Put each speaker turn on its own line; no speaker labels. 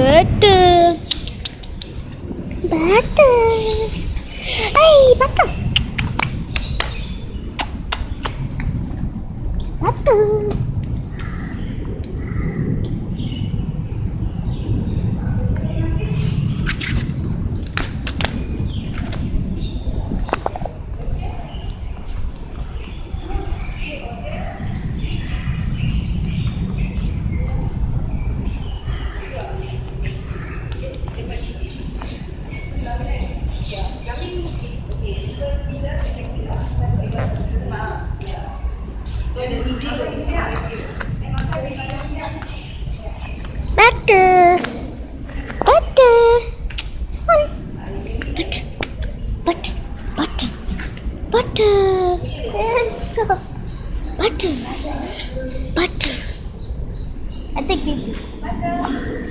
Butter. Butter. Hey, butter. Butter. Butter. Butter. Butter. Butter. Butter. Butter. Yes. Butter. Butter. I think it. Butter.